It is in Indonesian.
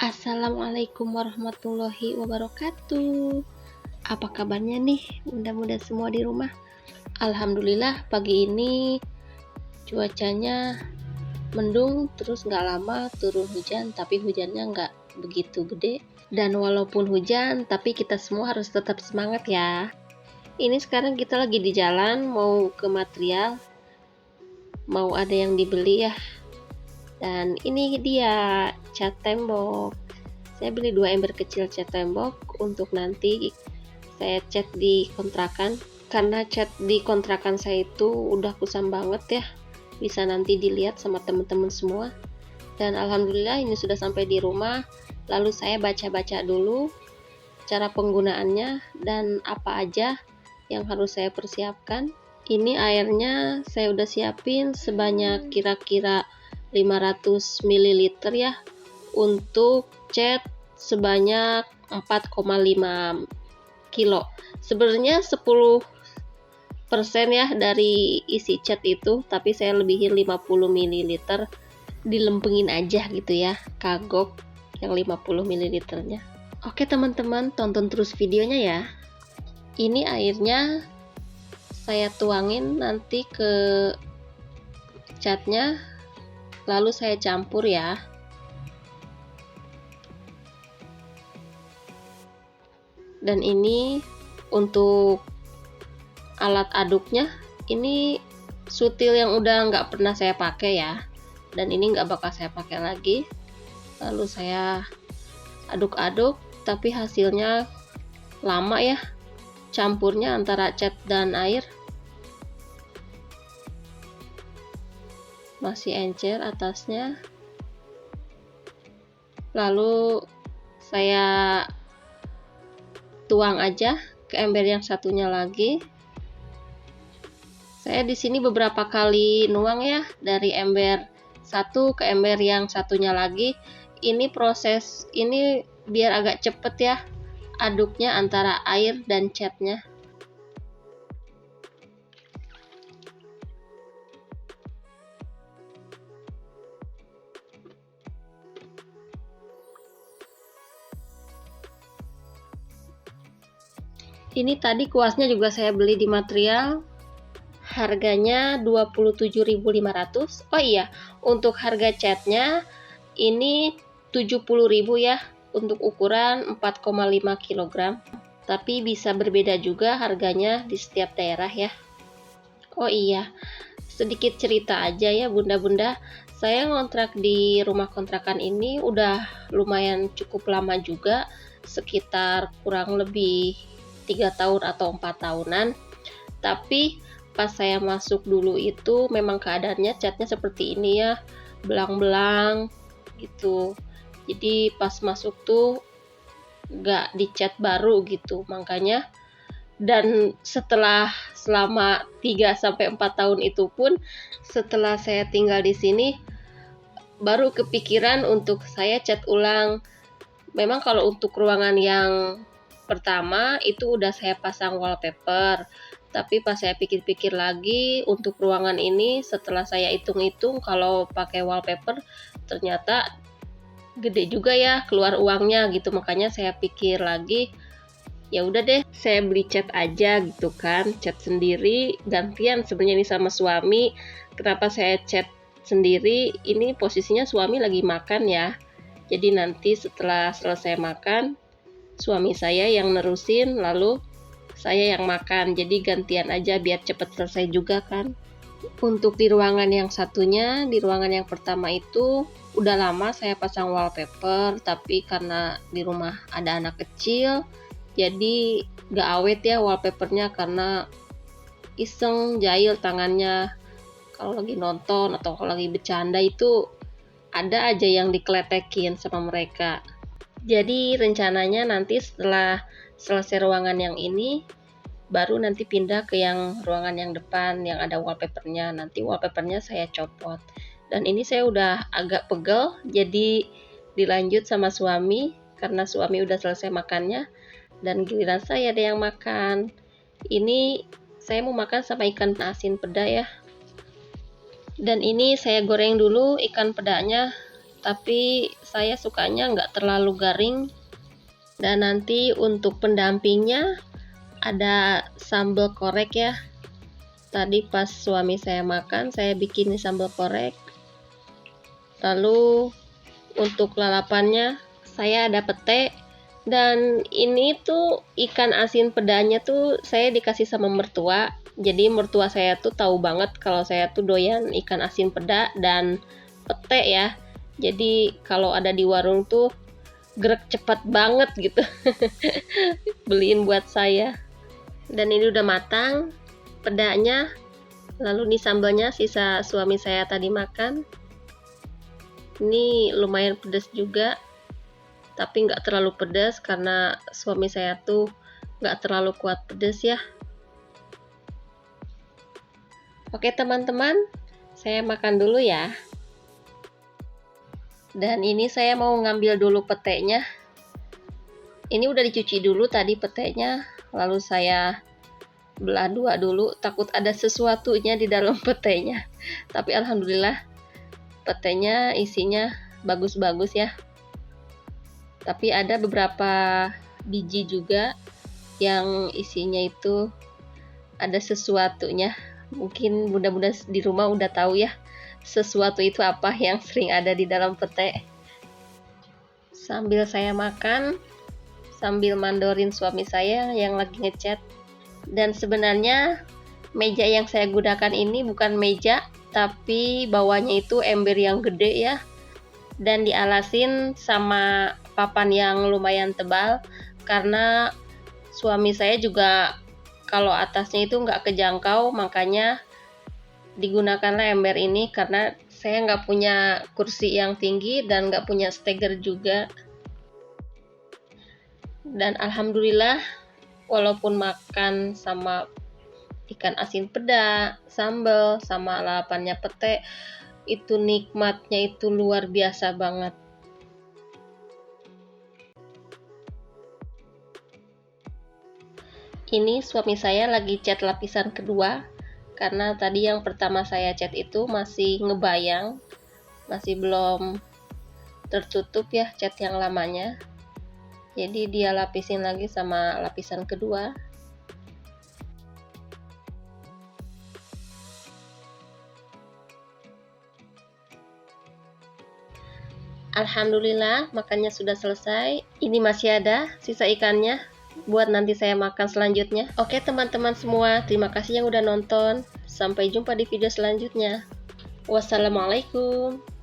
Assalamualaikum warahmatullahi wabarakatuh. Apa kabarnya nih? Mudah-mudahan semua di rumah. Alhamdulillah pagi ini cuacanya mendung, terus nggak lama turun hujan, tapi hujannya nggak begitu gede. Dan walaupun hujan, tapi kita semua harus tetap semangat ya. Ini sekarang kita lagi di jalan, mau ke material, mau ada yang dibeli ya. Dan ini dia cat tembok. Saya beli 2 ember kecil cat tembok untuk nanti saya cat di kontrakan. Karena cat di kontrakan saya itu udah kusam banget ya, bisa nanti dilihat sama teman-teman semua. Dan alhamdulillah ini sudah sampai di rumah. Lalu saya baca-baca dulu cara penggunaannya dan apa aja yang harus saya persiapkan. Ini airnya saya udah siapin sebanyak kira-kira 500 ml ya, untuk cat sebanyak 4,5 kilo. Sebenarnya 10% ya dari isi cat itu, tapi saya lebihin 50 ml, dilempengin aja gitu ya, kagok yang 50 ml-nya. Oke teman-teman, tonton terus videonya ya. Ini airnya saya tuangin nanti ke catnya, lalu saya campur ya. Dan ini untuk alat aduknya, ini sutil yang udah nggak pernah saya pakai ya, dan ini nggak bakal saya pakai lagi. Lalu saya aduk-aduk, tapi hasilnya lama ya campurnya antara cat dan air, masih encer atasnya. Lalu saya tuang aja ke ember yang satunya lagi. Saya di sini beberapa kali nuang ya, dari ember satu ke ember yang satunya lagi. Ini proses ini biar agak cepet ya aduknya antara air dan catnya. Ini tadi kuasnya juga saya beli di material, harganya 27.500. Oh iya, untuk harga catnya ini 70.000 ya, untuk ukuran 4,5 kg. Tapi bisa berbeda juga harganya di setiap daerah ya. Oh iya, sedikit cerita aja ya bunda-bunda. Saya ngontrak di rumah kontrakan ini udah lumayan cukup lama juga, sekitar kurang lebih 3 tahun atau 4 tahunan. Tapi pas saya masuk dulu itu memang keadaannya catnya seperti ini ya, belang-belang gitu. Jadi pas masuk tuh gak dicat baru gitu, makanya. Dan setelah selama 3-4 tahun itu pun, setelah saya tinggal di sini baru kepikiran untuk saya cat ulang. Memang kalau untuk ruangan yang pertama itu udah saya pasang wallpaper, tapi pas saya pikir-pikir lagi untuk ruangan ini, setelah saya hitung-hitung kalau pakai wallpaper ternyata gede juga ya keluar uangnya gitu. Makanya saya pikir lagi, ya udah deh saya beli cat aja gitu kan, cat sendiri gantian. Sebenarnya ini sama suami. Kenapa saya cat sendiri? Ini posisinya suami lagi makan ya, jadi nanti setelah selesai makan suami saya yang nerusin, lalu saya yang makan, jadi gantian aja biar cepet selesai juga kan. Untuk di ruangan yang satunya, di ruangan yang pertama itu udah lama saya pasang wallpaper, tapi karena di rumah ada anak kecil jadi gak awet ya wallpapernya, karena iseng jahil tangannya kalau lagi nonton atau kalau lagi bercanda, itu ada aja yang dikeletekin sama mereka. Jadi rencananya nanti setelah selesai ruangan yang ini, baru nanti pindah ke yang ruangan yang depan yang ada wallpapernya. Nanti wallpapernya saya copot. Dan ini saya udah agak pegel, jadi dilanjut sama suami karena suami udah selesai makannya. Dan giliran saya ada yang makan. Ini saya mau makan sama ikan asin peda ya. Dan ini saya goreng dulu ikan pedanya, tapi saya sukanya nggak terlalu garing. Dan nanti untuk pendampingnya ada sambal korek ya. Tadi pas suami saya makan, saya bikin sambal korek. Lalu untuk lalapannya saya ada pete, dan ini tuh ikan asin pedanya tuh saya dikasih sama mertua. Jadi mertua saya tuh tahu banget kalau saya tuh doyan ikan asin peda dan pete ya. Jadi kalau ada di warung tuh gerak cepat banget gitu. Beliin buat saya. Dan ini udah matang pedanya. Lalu nih sambalnya sisa suami saya tadi makan. Ini lumayan pedas juga, tapi nggak terlalu pedas karena suami saya tuh nggak terlalu kuat pedas ya. Oke teman-teman, saya makan dulu ya. Dan ini saya mau ngambil dulu petenya. Ini udah dicuci dulu tadi petenya, lalu saya belah dua dulu, takut ada sesuatunya di dalam petenya. Tapi alhamdulillah petenya isinya bagus-bagus ya. Tapi ada beberapa biji juga yang isinya itu ada sesuatunya. Mungkin bunda-bunda di rumah udah tahu ya sesuatu itu apa yang sering ada di dalam pete. Sambil saya makan, sambil mandorin suami saya yang lagi ngechat. Dan sebenarnya meja yang saya gunakan ini bukan meja, tapi bawahnya itu ember yang gede ya. Dan dialasin sama papan yang lumayan tebal, karena suami saya juga kalau atasnya itu nggak kejangkau, makanya digunakanlah ember ini, karena saya nggak punya kursi yang tinggi dan nggak punya steger juga. Dan alhamdulillah walaupun makan sama ikan asin peda, sambal, sama lalapannya pete, itu nikmatnya itu luar biasa banget. Ini suami saya lagi cat lapisan kedua, karena tadi yang pertama saya cat itu masih ngebayang, masih belum tertutup ya cat yang lamanya. Jadi dia lapisin lagi sama lapisan kedua. Alhamdulillah makannya sudah selesai. Ini masih ada sisa ikannya buat nanti saya makan selanjutnya. Oke teman-teman semua, terima kasih yang udah nonton. Sampai jumpa di video selanjutnya. Wassalamualaikum.